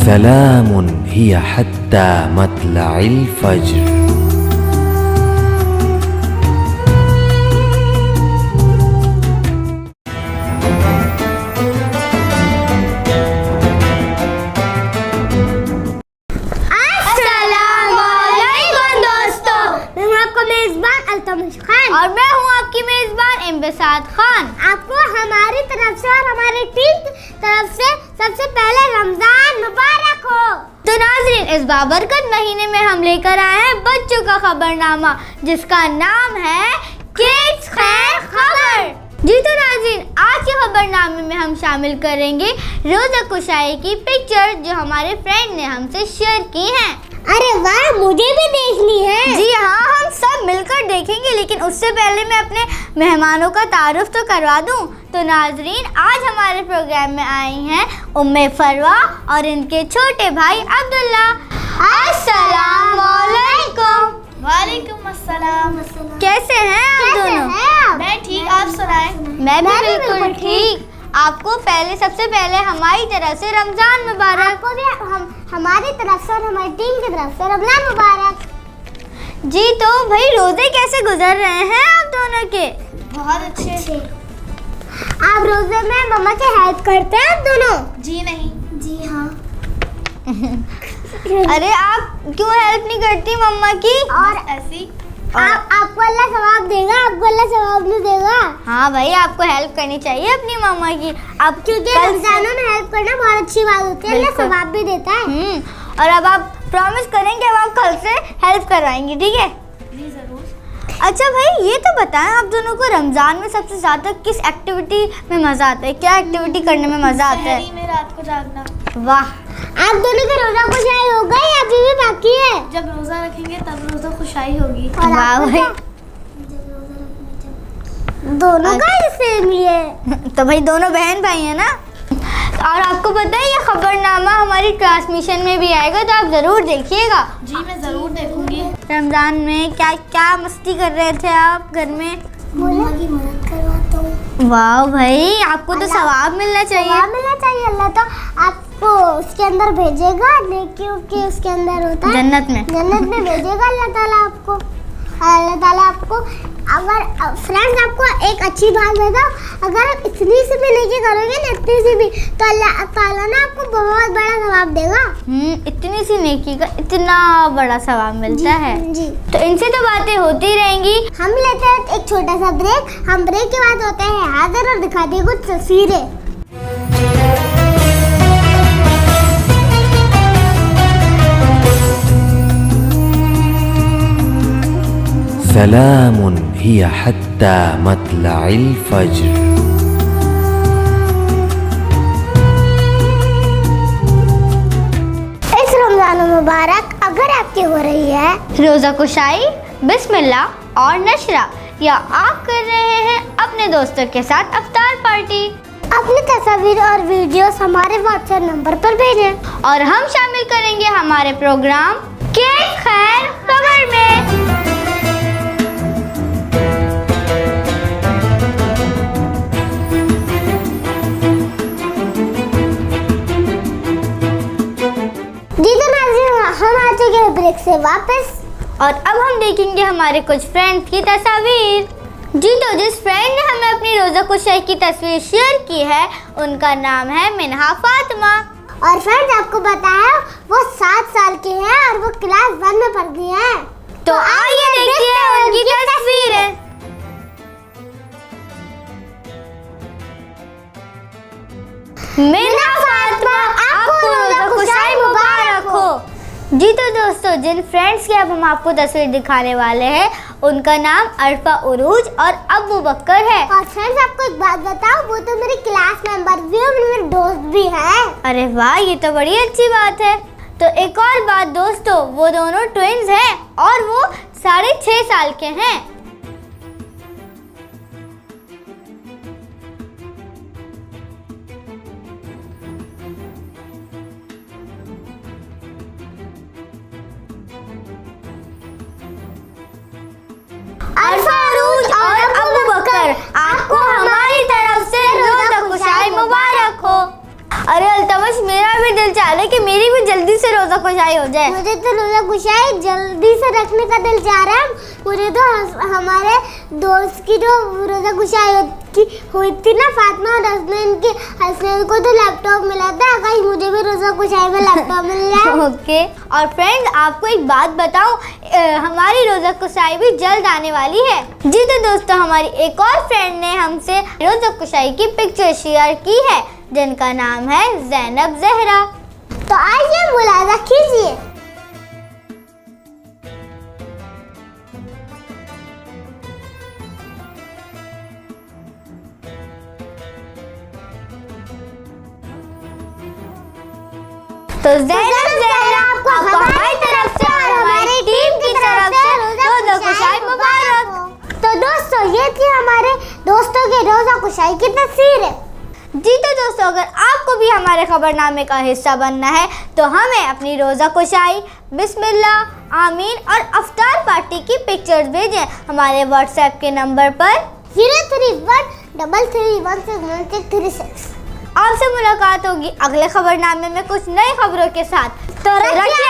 सलामुन हिया हत्ता मतलइल फज्र। और मैं हूँ आपकी मेजबान इम्तिसाद खान। आपको हमारी तरफ से और हमारी टीम की तरफ से सबसे पहले रमजान मुबारक हो। तो नाज़रीन, इस बाबरकत महीने में हम लेकर आए हैं बच्चों का खबरनामा, जिसका नाम है किड्स खैर खबर। जी तो नाज़रीन, आज के खबरनामे में हम शामिल करेंगे रोज़ा कुशाई की पिक्चर जो हमारे फ्रेंड ने हमसे शेयर की हैं। अरे वाह, मुझे भी देखनी है। जी हाँ, हम सब मिलकर देखेंगे, लेकिन उससे पहले मैं अपने मेहमानों का तारुफ तो करवा दूं। तो नाजरीन, आज हमारे प्रोग्राम में आई हैं उम्मे फरवा और इनके छोटे भाई अब्दुल्ला। अस्सलाम वालेकुम। वालेकुम अस्सलाम। कैसे हैं आप दोनों? मैं ठीक, आप सुनाएं? मैं भी बिल्कुल ठीक। आपको सबसे पहले हमारी तरफ से रमजान मुबारक। आपको भी हमारी तरफ से और हमारी टीम की तरफ से रमजान मुबारक। जी तो भाई, रोजे कैसे गुजर रहे हैं आप दोनों के? बहुत अच्छे। आप रोजे में मम्मा की हेल्प करते हैं आप दोनों? जी नहीं। जी हाँ। अरे आप क्यों हेल्प नहीं करती मम्मा की? और ऐसी आपको अल्लाह सवाब देगा, आपको अल्लाह सवाब नहीं देगा। हाँ भाई, आपको हेल्प करनी चाहिए अपनी मम्मा की। आप क्योंकि रमजानों में हेल्प करना बहुत अच्छी बात होती है, अल्लाह सवाब भी देता है। और अब आप प्रॉमिस करेंगे अब आप कल से हेल्प करवाएंगी, ठीक है? जी जरूर। अच्छा भाई, ये तो बताएं आप दोनों को रमजान में सबसे ज्यादा किस एक्टिविटी में मजा आता है? क्या एक्टिविटी करने में मजा आता है? सहरी में रात को जागना। वाह। आप दोनों का रोजा खुशाई हो गई या अभी भी बाकी है? जब रोजा रखेंगे तब रोजा खुशाई होगी। वाह भाई, दोनों का सेम ही है। तो भाई दोनों बहन भाई हैं ना। और आपको पता है ये खबरनामा हमारी ट्रांसमिशन में भी आएगा, तो आप जरूर देखिएगा। जी मैं जरूर देखूंगी। रमजान में क्या क्या मस्ती कर रहे थे आप घर में? मम्मा की मदद करवाता हूँ। वाह भाई, आपको तो सवाब मिलना चाहिए। सवाब मिलना चाहिए। अल्लाह तो आपको उसके अंदर भेजेगा, क्योंकि उसके अंदर होता है जन्नत में भेजेगा अल्लाह ताला आपको। अल्लाह ताला आपको, अगर फ्रेंड्स आपको एक अच्छी बात बताओ, अगर आप इतनी सी भी नेकी करोगे ना, इतनी सी भी, तो अल्लाह ताला ना आपको बहुत बड़ा सवाब देगा। इतनी सी नेकी का इतना बड़ा सवाब मिलता है। जी। तो इनसे तो बातें होती रहेंगी। हम लेते हैं एक छोटा सा ब्रेक। हम ब्रेक के बाद होते हैं हाजिर और दिखाते हैं कुछ तस्वीरें। सलामुन हिया हत्ता मतलइल फज्र। इस रमजान मुबारक अगर आपकी हो रही है रोज़ा कुशाई, बिस्मिल्लाह और नशरा, या आप कर रहे हैं अपने दोस्तों के साथ अफ्तार पार्टी, अपनी तस्वीर और वीडियोस हमारे व्हाट्सएप नंबर पर भेजें और हम शामिल करेंगे हमारे प्रोग्राम किड्स खैर खबर में। जी तो नाज़रीन, हम आ चुके हैं ब्रेक से वापस और अब हम देखेंगे हमारे कुछ फ्रेंड्स की तस्वीर। जी तो जिस फ्रेंड ने हमें अपनी रोज़ा कुशाई की तस्वीर शेयर की है, उनका नाम है मिनहा फातिमा। और फ्रेंड्स, आपको बताया वो 7 साल के हैं और वो क्लास 1 में पढ़ती हैं। तो आइए देखिए उनकी तस्वीरें। मिनहा फातिमा, आपको रोज़ा कुशाई मुबारक हो। जी तो दोस्तों, जिन फ्रेंड्स की अब हम आपको तस्वीर दिखाने वाले हैं, उनका नाम अरफा उरूज और अबू बकर है। और फ्रेंड्स, आपको एक बात बताओ, वो तो मेरी क्लास मेंबर भी और मेरे दोस्त भी हैं। अरे वाह, ये तो बड़ी अच्छी बात है। तो एक और बात दोस्तों, वो दोनों ट्विन्स हैं और वो 6.5 साल के हैं। अरफा उरूज और अबू बकर, आपको हमारी तरफ से रोज़ा कुशाई मुबारक हो। अरे अल्तमश, मेरा भी दिल चाह रहा है कि मेरी भी जल्दी से रोजा खुशाई हो जाए। मुझे तो रोजा खुशाई जल्दी से रखने का दिल चाह रहा है। मुझे तो हमारे दोस्त की जो रोजा खुशाई हुई थी ना, फातिमा और हसनैन को तो लैपटॉप मिला था। कहीं मुझे भी रोजा खुशाई में लैपटॉप मिल जाए। ओके। और फ्रेंड्स, आपको एक बात बताऊं, हमारी रोजा खुशाई भी जल्द आने वाली है। जी तो दोस्तों, हमारी एक और फ्रेंड ने हमसे रोजा खुशाई की पिक्चर शेयर की है, जिनका नाम है ज़ैनब ज़हरा। तो आइए मुलाजा कीजिए। तो ज़ैनब ज़हरा आपको हमारी तरफ से और हमारी टीम की तरफ से रोजा खुशाई मुबारक। तो दोस्तों, ये थी हमारे दोस्तों के रोजा खुशाई की तस्वीरें। जी तो दोस्तों, अगर आपको भी हमारे खबरनामे का हिस्सा बनना है तो हमें अपनी रोज़ा खुशाई, बिस्मिल्लाह, आमीन और अफ्तार पार्टी की पिक्चर्स भेजें हमारे व्हाट्सएप के नंबर पर 03133161636। आपसे मुलाकात होगी अगले खबरनामे में कुछ नई खबरों के साथ। तो रखिए